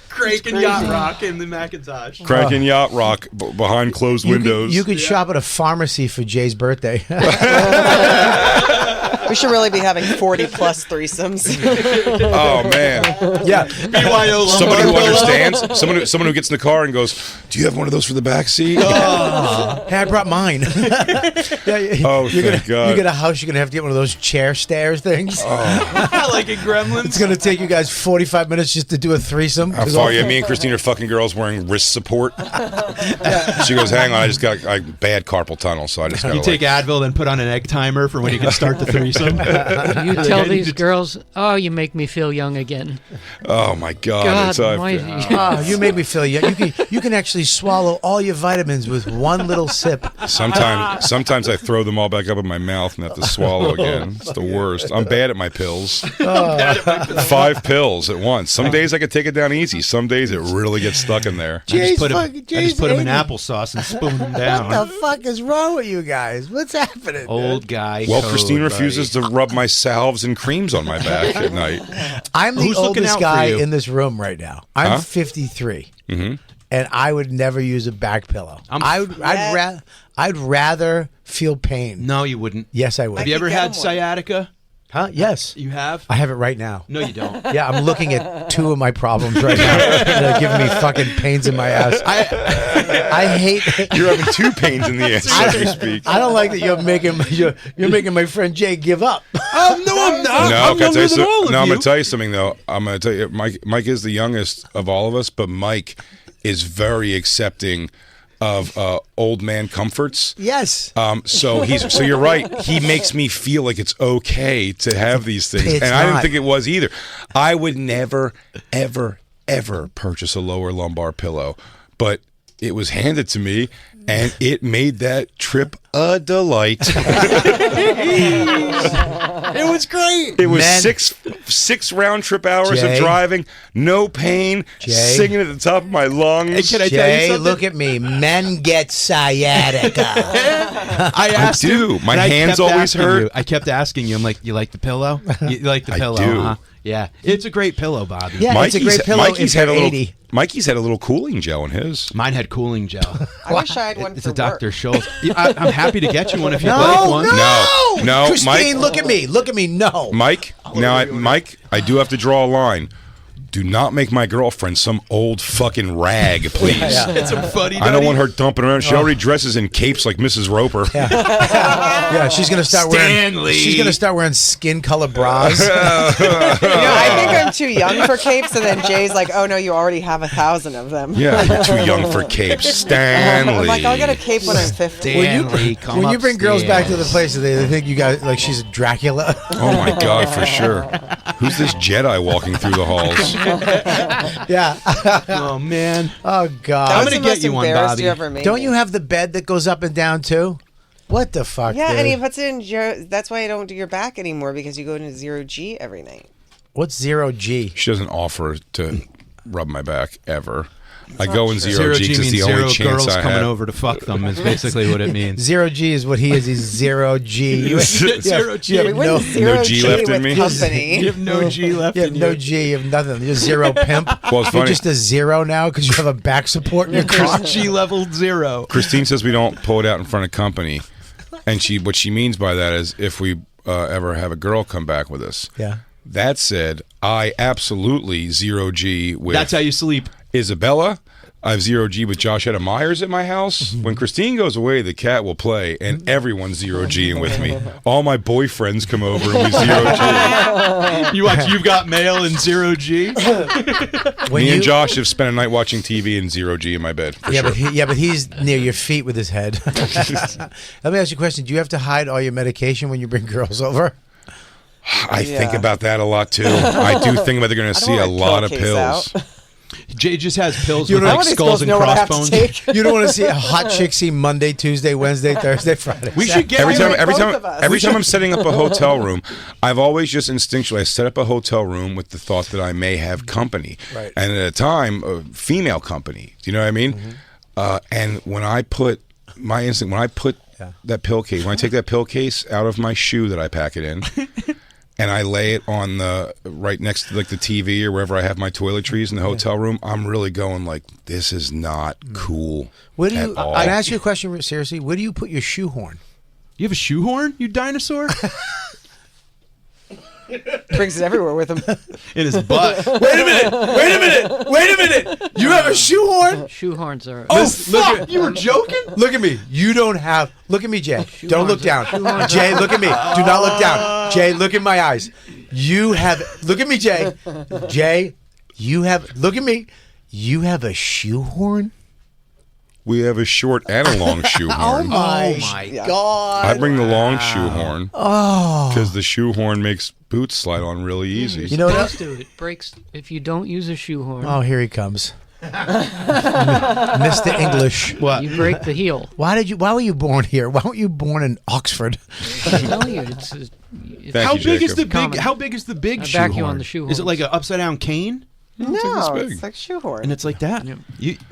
Cranking yacht rock in the Macintosh. Cranking yacht rock behind closed windows. You could shop at a pharmacy for Jay's birthday. We should really be having 40-plus threesomes. Oh man. yeah. BYO Somebody who lumbar pillow. understands. Someone who gets in the car and goes, "Do you have one of those for the back seat?" Hey, I brought mine. Oh, thank God. You get a house, you're going to have to get one of those chair stairs things. Like in Gremlins. It's going to take you guys 45 minutes just to do a threesome. How far? Yeah, me and Christine are fucking girls wearing wrist support. She goes, "Hang on, I just got bad carpal tunnel, so I just got You take Advil, then put on an egg timer for when you can start the threesome. You tell these girls, oh, you make me feel young again. Oh my God! God it's, almighty. Oh, you made me feel young. You can actually swallow all your vitamins with one little sip. Sometimes I throw them all back up in my mouth and have to swallow again. It's the worst. I'm bad at my pills. 5 pills at once. Some days I could take it down easy. Some days it really gets stuck in there. I just put Jay's them in 80. applesauce and spoon them down. What the fuck is wrong with you guys? What's happening? Old guy. Well, code, Christine buddy. refuses to rub my salves and creams on my back at night. I'm the Who's looking oldest out for guy you? in this room right now. I'm Huh? 53, and I would never use a back pillow. Yeah. I'd rather feel pain. No, you wouldn't. Yes, I would. Have you ever get had him one. sciatica? Huh? Yes. You have? I have it right now. No, you don't. Yeah, I'm looking at 2 of my problems right now. They're giving me fucking pains in my ass. I hate. You're having 2 pains in the ass as we speak. I don't like that you're making my friend Jay give up. Oh, no, I'm not. No, I'm can I tell younger you than all of I'm you. going to tell you something, though. I'm going to tell you, Mike is the youngest of all of us, but Mike is very accepting of old man comforts. Yes. So you're right. He makes me feel like it's okay to have these things, It's and I didn't not. think it was either. I would never, ever, ever purchase a lower lumbar pillow, but it was handed to me, and it made that trip a delight. It was great. It was Men- six round trip hours Jay. of driving, no pain, Jay. singing at the top of my lungs. Hey, can I tell you Jay, something? look at me. Men get sciatica. I asked do. him, My and I hands kept always asking hurt. you- I kept asking you. I'm like, you like the pillow? You like the I pillow? do. Huh? Yeah, it's a great pillow, Bobby. Yeah, it's a great pillow if had you're a little, 80. Mikey's had a little cooling gel in his. Mine had cooling gel. I wish I had one It's for a Dr. work. Scholl's. Yeah, I'm happy to get you one if you'd No, like one. No, Christine, Mike. look at me. Look at me. No. Mike, I do have to draw a line. do not make my girlfriend some old fucking rag, please. It's a funny. I don't want her dumping around. She already dresses in capes like Mrs. Roper. Yeah, she's gonna start Stanley. She's gonna start wearing skin color bras. I think I'm too young for capes, and then Jay's like, "Oh no, you already have 1,000 of them." Yeah, you're too young for capes. Stanley. I'm like, I'll get a cape when I'm 50. When you bring girls back to the place, they think you got like she's Dracula. Oh my God, for sure. Who's this Jedi walking through the halls? Yeah. Oh man. Oh God. That I'm was gonna the get most you one, embarrassed Bobby. you ever made Don't me. you have the bed that goes up and down too? What the fuck? Yeah, dude? and he puts it in your. That's why I don't do your back anymore because you go into 0G every night. What's 0G? She doesn't offer to rub my back ever. I go in true. zero G because means it's the only zero chance girls I coming have. over to fuck them is basically what it means. 0G is what he is. He's 0G. Zero G. You We have wouldn't no, 0G no G left in with me? company. You have no G left you have in no you. G. You have nothing. You're zero pimp. Well, it's You're funny. just a zero now because you have a back support in your car. G level 0. Christine says we don't pull it out in front of company, and what she means by that is if we ever have a girl come back with us. Yeah. That said, I absolutely 0G with That's how you sleep. Isabella. I have 0G with Josh Etta Myers at my house. When Christine goes away, the cat will play, and everyone's 0Ging with me. All my boyfriends come over and we 0G. You watch You've Got Mail in 0G. Me and Josh have spent a night watching TV and 0G in my bed. For Yeah, sure. but he's near your feet with his head. Let me ask you a question. Do you have to hide all your medication when you bring girls over? I think about that a lot too. I do think about they're going to see a lot of pills. Jay just has pills You with don't like know skulls and crossbones. You don't want to see a hot chick see Monday, Tuesday, Wednesday, Thursday, Friday. We should get Every you- time I'm setting up a hotel room, I've always just instinctually I set up a hotel room with the thought that I may have company, Right. and at a time, a female company. Do you know what I mean? And when I put my instinct, when I put that pill case, when I take that pill case out of my shoe that I pack it in. And I lay it on the right next to like the TV or wherever I have my toiletries in the hotel room. I'm really going like, this is not cool. Where do you? at all. I ask you a question seriously. Where do you put your shoehorn? You have a shoehorn, you dinosaur? Brings it everywhere with him. In his butt. Wait a minute! You have a shoehorn? Shoehorns are. Oh, Fuck, you were joking? Look at me. You don't have. Look at me, Jay. Don't look down. Shoehorns. Jay, look at me. Do not look down. Jay, look in my eyes. You have. Look at me, Jay. Jay, you have. Look at me. You have a shoehorn? We have a short and a long shoehorn. my God. I bring the long shoehorn because the shoehorn makes boots slide on really easy. You know what? Supposed to. It breaks if you don't use a shoehorn. Oh, here he comes. Mr. English. What? You break the heel. Why were you born here? Why weren't you born in Oxford? I tell you, it's Thank How you, big is Jacob. the big? Common. How big is the big I shoehorn? back you on the shoehorns. Is it like an upside down cane? No, big. it's like shoehorn. And it's like that. Yep.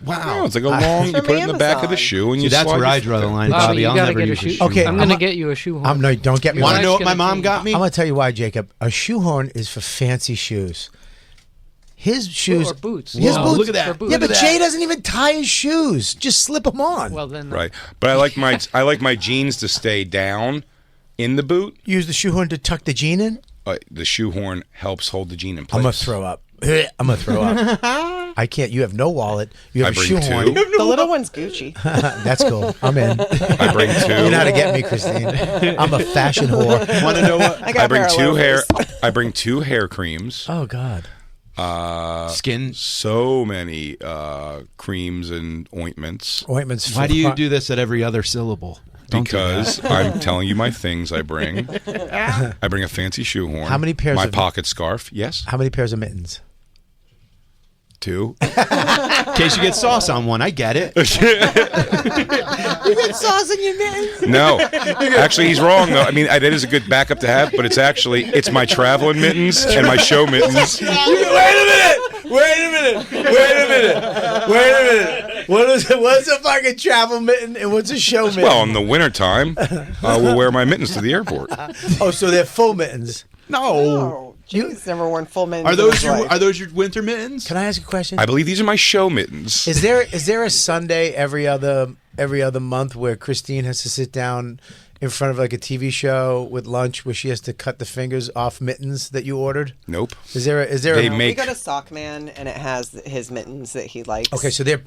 Wow. No, it's like a long. You From put it in the back of the Amazon. shoe, and See, you. that's slide where your I draw the foot. line, Bobby, Bobby. you I'll gotta never get a use shoe. shoe. Okay, I'm I'm gonna a- get you a shoehorn. I'm no. Don't get me. Want wrong. to know what my gonna mom take- got me? I'm gonna tell you why, Jacob. A shoehorn is for fancy shoes. His shoes Or boots. His Whoa, boots. look at that. For boots. Yeah, but Look at Jay that. doesn't even tie his shoes. Just slip them on. Well, then. Right, but I like my jeans to stay down in the boot. Use the shoehorn to tuck the jean in. The shoehorn helps hold the jean in place. I'm gonna throw up. I'm gonna throw up. I can't. You have no wallet. You have I a bring shoehorn. two. The little one's Gucci. That's cool. I'm in. I bring two. You know how to get me, Christine. I'm a fashion whore. Want to know what? I got I bring a pair of two hair. loafers. I bring two hair creams. Oh God. Skin. So many creams and ointments. Ointments. Why do you do this at every other syllable? Don't do Because I'm telling you my things I bring. I bring a fancy shoehorn. How many pairs My of- pocket scarf. Yes. How many pairs of mittens? Two. that. In case you get sauce on one, I get it. You get sauce in your mittens. No. Actually, he's wrong, though. I mean, that is a good backup to have, but it's my traveling mittens and my show mittens. Wait a minute. What's a fucking travel mitten and what's a show mitten? Well, in the wintertime, we'll wear my mittens to the airport. Oh, so they're full mittens. No. Oh, Jay's never worn full mittens. Are in those his your life. Are those your winter mittens? Can I ask a question? I believe these are my show mittens. Is there a Sunday every other month where Christine has to sit down in front of like a TV show with lunch where she has to cut the fingers off mittens that you ordered? Nope. Is there They a... We make got a sock man, and it has his mittens that he likes. Okay, so they're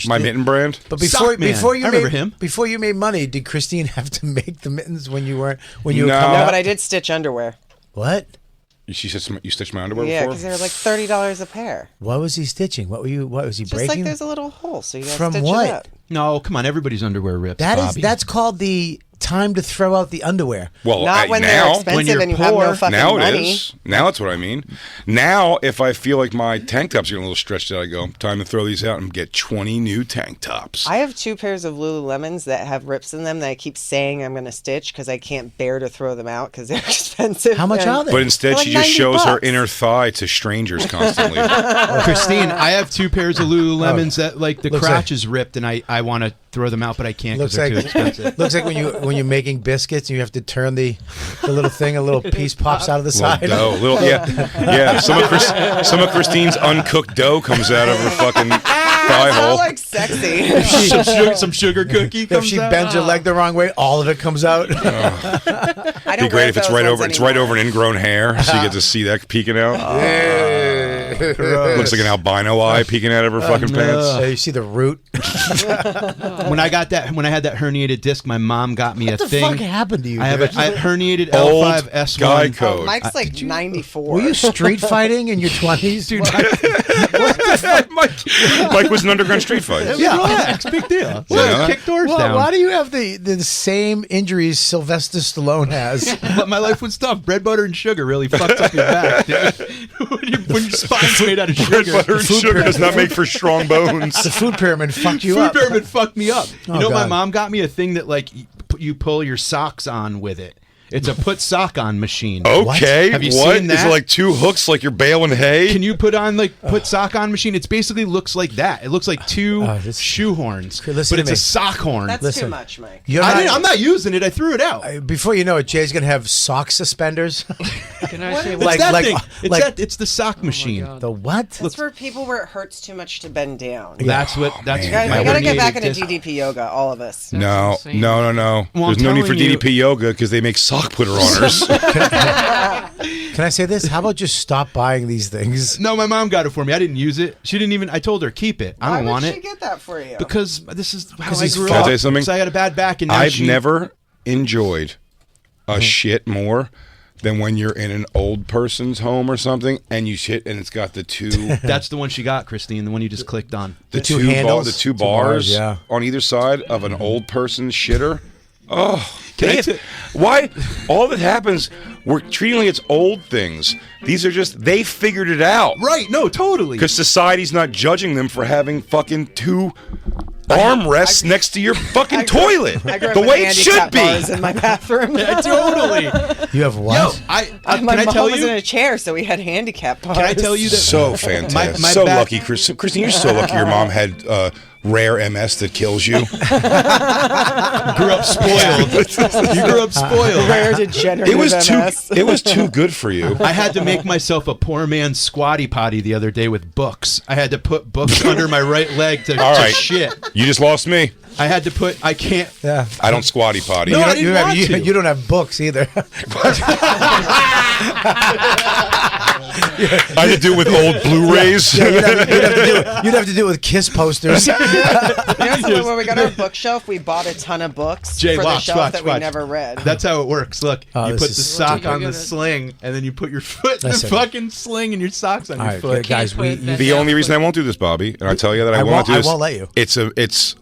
my mitten brand. But Sock Man. before you I made, remember him. Before you made money, did Christine have to make the mittens when you were No. coming No, up? but I did stitch underwear. What? She said you stitched my underwear Yeah, before? because they were like $30 a pair. What was he stitching? What was he Just breaking? like there's a little hole, so you gotta From stitch what? it up. No, come on, everybody's underwear rips. Bobby. That's called the time to throw out the underwear. Well, Not when they're now, expensive when you're and you have no poor, fucking now money. it is. Now that's what I mean. Now, if I feel like my tank tops are getting a little stretched out, I go, time to throw these out and get 20 new tank tops. I have 2 pairs of Lululemons that have rips in them that I keep saying I'm going to stitch because I can't bear to throw them out because they're expensive. How much are they? But instead, They're she like just shows her $90. inner thigh to strangers constantly. Christine, I have 2 pairs of Lululemons that like the Looks crotch like- is ripped, and I want to throw them out, but I can't because Looks they're like too expensive. looks like when you're making biscuits and you have to turn the little thing, a little piece pops out of the side. Yeah. Some of Christine's uncooked dough comes out of her fucking thigh It's not hole. like sexy. some sugar cookie If comes she out. bends her leg the wrong way, all of it comes out. I It'd don't be great wear if it's those right ones over. It's right anymore. over an ingrown hair, so you get to see that peeking out. Looks like an albino eye peeking out of her fucking pants. You see the root. When I had that herniated disc, my mom got me What a the thing. fuck happened to you? I have dude? a herniated Old L5S1 guy Oh, code. Mike's like 94. Were you street fighting in your 20s, dude? Mike was an underground street fight. Yeah, relax, big deal. You know? Kick doors down. Why do you have the same injuries Sylvester Stallone has? But my life was tough. Bread, butter, and sugar really fucks up your back, dude. when your spine's made out of Bread, sugar. butter, and sugar does not make for strong bones. The food pyramid fucked you Food up. pyramid fucked me up. Oh, You know, my God. mom got me a thing that like you pull your socks on with it. It's a put sock on machine. Okay, Have you what? seen that? Is it like 2 hooks like you're baling hay? Can you put on like put sock on machine? It's basically looks like that. It looks like 2 shoe horns, Okay, listen but to it's me. a sock horn. That's Listen. too much, Mike. You're I'm not using it. I threw it out. Before you know it, Jay's gonna have sock suspenders. Can I say It's like- that like- thing. It's like- that. It's the sock machine. God. The what? That's for people where it hurts too much to bend down. That's what. That's You guys, my we gotta get herniated back into disc. DDP yoga, all of us. No. That's insane. There's I'm no need for telling you- DDP yoga because they make sock putter honors. Can I say this? How about just stop buying these things? No, my mom got it for me. I didn't use it. She didn't even. I told her keep it. I don't Why want would she it get that for you? because this is how I he's grew Can I up. tell you something? So I got a bad back, and now I've she- never enjoyed a shit more than when you're in an old person's home or something and you shit and it's got the 2 That's the one she got, Christine. The one you just clicked on. the two 2 handles? the 2 Two bars, bars yeah. on either side of an old person's shitter. Oh, Can I dang t- it. Why? All that happens, we're treating like it's old things. These are just, they figured it out. Right? No, totally. Because society's not judging them for having fucking 2 armrests next to your fucking toilet. I grew up The with way it should handicap be. bars in my bathroom. Totally. You have what? Yo, can My I mom tell was you? in a chair, so we had handicap bars. Can I tell you that? So fantastic. My so back- lucky, Christine. You're so lucky your mom had rare MS that kills you. grew up spoiled. You grew up spoiled. Rare degenerative MS. It was too good for you. I had to make myself a poor man's squatty potty the other day with books. I had to put books under my right leg to, All to right. shit. You just lost me. I had to put. I can't. Yeah. I don't squatty potty. No, I You didn't have- want you- to. you don't have books either. I had to do it with old Blu-rays. Yeah, you'd have to do it with Kiss posters. You know, so when we got our bookshelf, we bought a ton of books Jay, for the watch, shelf watch, that we watch. never read. That's how it works. Look, Oh, you this put the is- sock on the Look at it. sling, and then you put your foot in Listen. the fucking sling, and your socks on All your right, foot. guys, Can't we put that The down only reason I quick. won't do this, Bobby, and I tell you that I I won't won't- do I this. won't let you. It's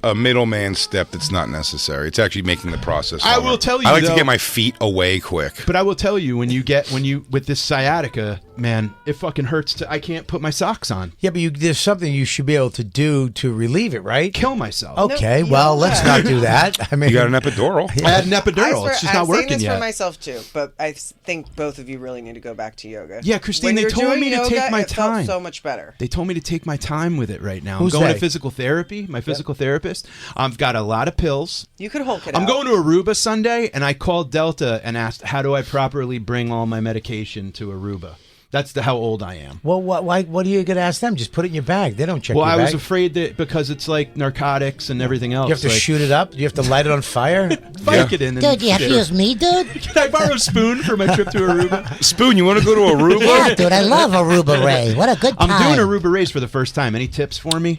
a middleman step that's not necessary. It's actually making the process. I longer. will tell you, I like though- to get my feet away quick. But I will tell you, when you with this sciatica, man, it fucking hurts. I can't put my socks on. Yeah, but there's something you should be able to do to relieve it, right? Kill myself. Okay, No, well, yeah. let's not do that. I mean, You got an epidural. I had an I epidural. swear, It's just I'm not saying working this yet. for myself too, but I think both of you really need to go back to yoga. Yeah, Christine, When they you're told doing me to yoga, take my it felt time. so much better. They told me to take my time with it right now. Who's I'm going they? to physical therapy. My physical therapist. I've got a lot of pills. You could Hulk it I'm out. going to Aruba Sunday, and I called Delta and asked, how do I properly bring all my medication to Aruba? That's how old I am. Well, what are you gonna ask them? Just put it in your bag. They don't check. Well, your I bag. was afraid that because it's like narcotics and everything else. You have to like, shoot it up. You have to light it on fire. Spike it in. Dude, you have to use me, dude? Can I borrow a spoon for my trip to Aruba? Spoon, you want to go to Aruba? Yeah, dude, I love Aruba Ray. What a good time. I'm doing Aruba Rays for the first time. Any tips for me?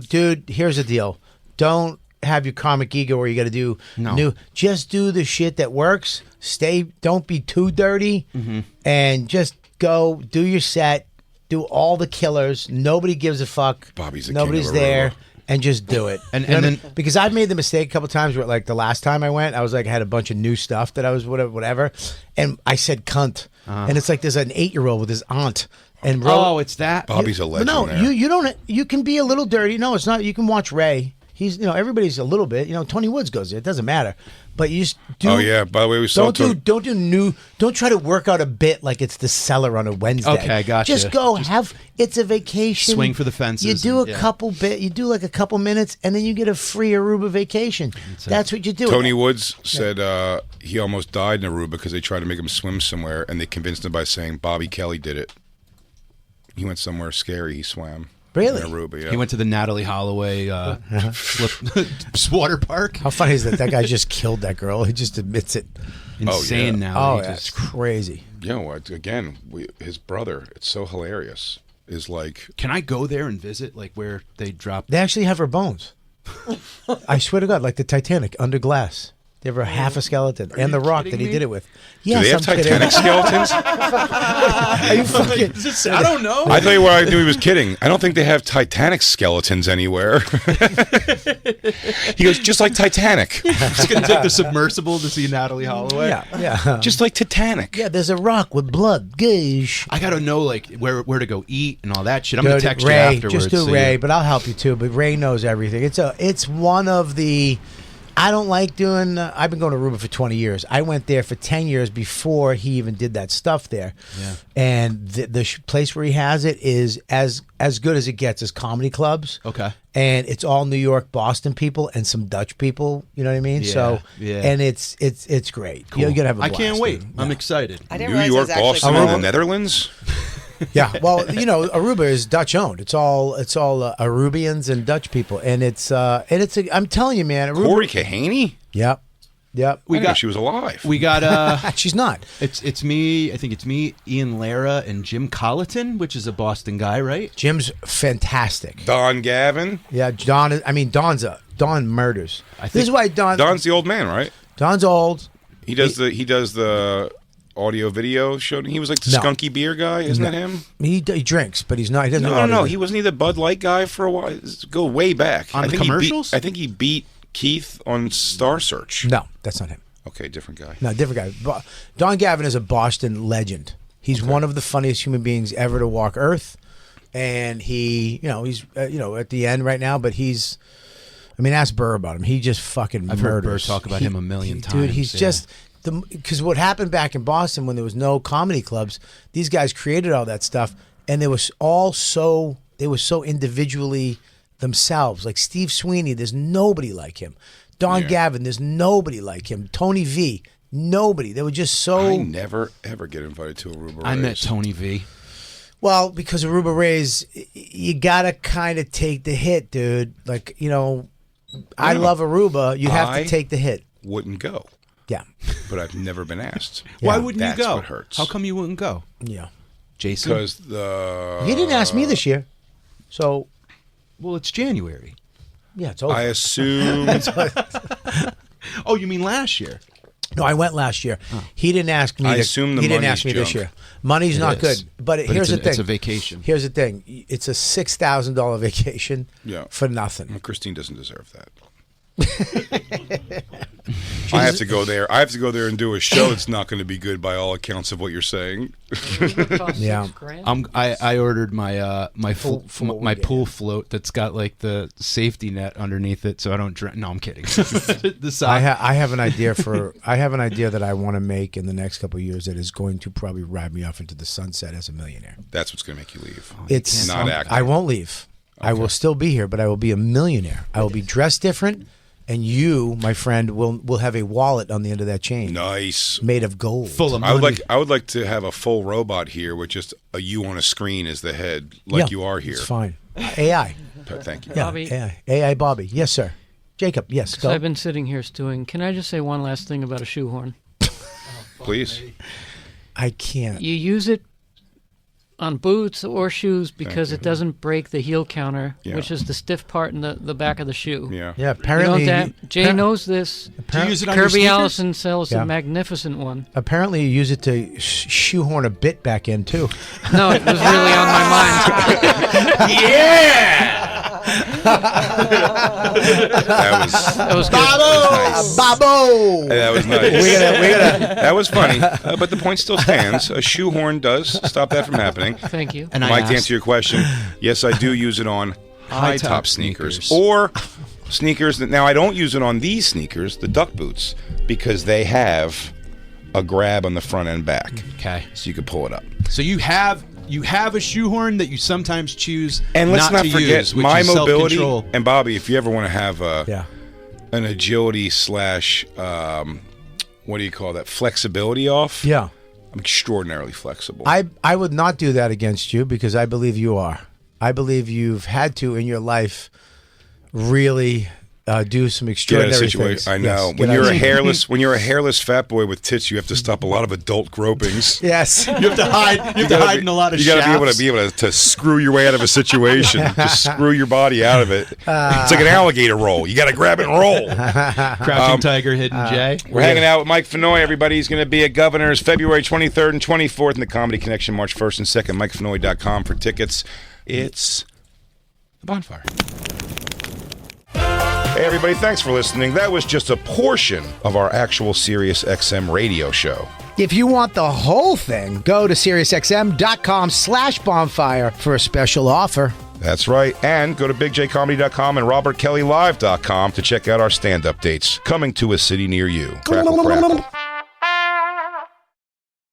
Dude, here's the deal. Don't have your karmic ego where you got to do new. Just do the shit that works. Don't be too dirty, and just go do your set. Do all the killers. Nobody gives a fuck. Bobby's the Nobody's king of there. Aruba. And just do it. And You know what I then- mean? Because I've made the mistake a couple times where, like, the last time I went, I was like, I had a bunch of new stuff that I was whatever, and I said cunt, and it's like there's an 8-year-old with his aunt, and It's that. Bobby's a legend. no, there. you don't. You can be a little dirty. No, it's not. You can watch Ray. He's everybody's a little bit. Tony Woods goes there. It doesn't matter. But you just do. Oh yeah. By the way, we saw. Don't do new. Don't try to work out a bit like it's the cellar on a Wednesday. Okay, gotcha. Just go it's a vacation. Swing for the fences You do and- a couple bit. You do like a couple minutes, and then you get a free Aruba vacation. That's what you do. Tony Woods said he almost died in Aruba because they tried to make him swim somewhere, and they convinced him by saying Bobby Kelly did it. He went somewhere scary. He swam. Really? In Aruba, yeah. He went to the Natalie Holloway water park. How funny is that? That guy just killed that girl. He just admits it. Insane now. Oh, He that's just- crazy. Again, his brother. It's so hilarious. Is like. Can I go there and visit, like where they dropped? They actually have her bones. I swear to God, like the Titanic under glass. They have her half a skeleton and the rock that he did it with. Yes, Do they have I'm kidding. Titanic skeletons? Are you fucking? I don't know. I tell you what, I knew he was kidding. I don't think they have Titanic skeletons anywhere. He goes, just like Titanic. Just gonna take the submersible to see Natalie Holloway. Yeah. Just like Titanic. Yeah, there's a rock with blood. Gosh. I gotta know like where to go eat and all that shit. I'm Go gonna to text Ray, you afterwards. just do so Ray, you- but I'll help you too. But Ray knows everything. It's one of the. I don't like doing. I've been going to Aruba for 20 years. I went there for 10 years before he even did that stuff there. Yeah. And the place where he has it is as good as it gets as comedy clubs. Okay. And it's all New York, Boston people and some Dutch people. You know what I mean? Yeah, So yeah. and it's great. Cool. You're gonna have a I blast. can't wait. dude. I'm excited. I didn't New realize York, it was actually Boston, and the Aruba. Netherlands. Yeah, well, Aruba is Dutch owned. It's all Arubians and Dutch people, and I'm telling you, man, Aruba. Corey Kahaney? Yep. I didn't know she was alive. We got She's not. it's me. I think it's me, Ian Lara, and Jim Colleton, which is a Boston guy, right? Jim's fantastic. Don Gavin. Yeah, Don. Don murders. This is why Don's the old man, right? Don's old. He does the audio video show. He was like the No. skunky beer guy, isn't that him? He drinks, but he's not. He doesn't. No. He wasn't he the Bud Light guy for a while? Go way back. On I the think commercials? I think he beat Keith on Star Search. No, that's not him. Okay, different guy. No, different guy. Don Gavin is a Boston legend. He's one of the funniest human beings ever to walk Earth, and he's at the end right now, but he's. I mean, ask Burr about him. He just fucking I've heard Burr murders. talk about him a million times. Dude, he's just because what happened back in Boston when there was no comedy clubs, these guys created all that stuff, and they were so individually themselves. Like Steve Sweeney, there's nobody like him. Don Gavin, there's nobody like him. Tony V, nobody. They were just so. I never ever get invited to Aruba. I met Rays. Tony V. Well, because Aruba Rays, you gotta kind of take the hit, dude. Like I love Aruba. You have to take the hit. Wouldn't go, Yeah. but I've never been asked. Why wouldn't That's you go? what hurts. How come you wouldn't go, Yeah. Jason? Because He didn't ask me this year, so Well, it's January. yeah, it's over. I assume Oh, you mean last year? No, I went last year. He didn't ask me. I assume the he didn't money's ask me this junk. year. Money's not is. good, but here's it's the thing. It's a vacation. Here's the thing. It's a $6,000 vacation. Yeah. For nothing. Christine doesn't deserve that. I have to go there. I have to go there and do a show that's not going to be good by all accounts of what you're saying. Yeah. I ordered my my Float, my yeah. pool float that's got like the safety net underneath it, so I don't drown. No, I'm kidding. The side. I have an idea that I want to make in the next couple of years that is going to probably ride me off into the sunset as a millionaire. That's what's going to make you leave. It's not acting. I won't leave. I will still be here, but I will be a millionaire. I will be dressed different. And you, my friend, will have a wallet on the end of that chain. Nice. Made of gold. Full of money. I would like to have a full robot here with just a you on a screen as the head, like you are here. It's fine. AI. Thank you. Yeah, Bobby. AI Bobby. Yes, sir. Jacob, yes, go. I've been sitting here stewing. Can I just say one last thing about a shoehorn? Please. I can't. You use it on boots or shoes because it doesn't break the heel counter, which is the stiff part in the back of the shoe. Yeah. Yeah, apparently. Jay knows this. Do you use it on your Kirby sneakers? Allison sells a magnificent one. Apparently, you use it to shoehorn a bit back in, too. No, it was really on my mind. That was good. Babo! That was nice. That was funny, but the point still stands. A shoehorn does stop that from happening. Thank you. And Mike, to answer your question, yes, I do use it on high-top sneakers. Or sneakers that, now I don't use it on these sneakers, the duck boots, because they have a grab on the front and back. Okay. So you could pull it up. So you have a shoehorn that you sometimes choose And let's not to forget use, which my is mobility. self-control. And Bobby, if you ever want to have an agility / what do you call that? Flexibility off. Yeah. I'm extraordinarily flexible. I would not do that against you because I believe you are. I believe you've had to in your life really do some extraordinary things. I know. Yes, when you're a hairless fat boy with tits, you have to stop a lot of adult gropings. Yes. You have to hide. You have to hide in a lot of. You got to be able to screw your way out of a situation. Just screw your body out of it. It's like an alligator roll. You got to grab it and roll. Crouching Tiger, Hidden Jay. We're hanging out with Mike Finoia. Everybody, he's going to be at Governor's February 23rd and 24th in the Comedy Connection, March 1st and 2nd. MikeFinoia.com for tickets. It's the Bonfire. Hey, everybody, thanks for listening. That was just a portion of our actual Sirius XM radio show. If you want the whole thing, go to SiriusXM.com/bonfire for a special offer. That's right. And go to BigJComedy.com and RobertKellyLive.com to check out our stand-up dates coming to a city near you. Crackle, crackle.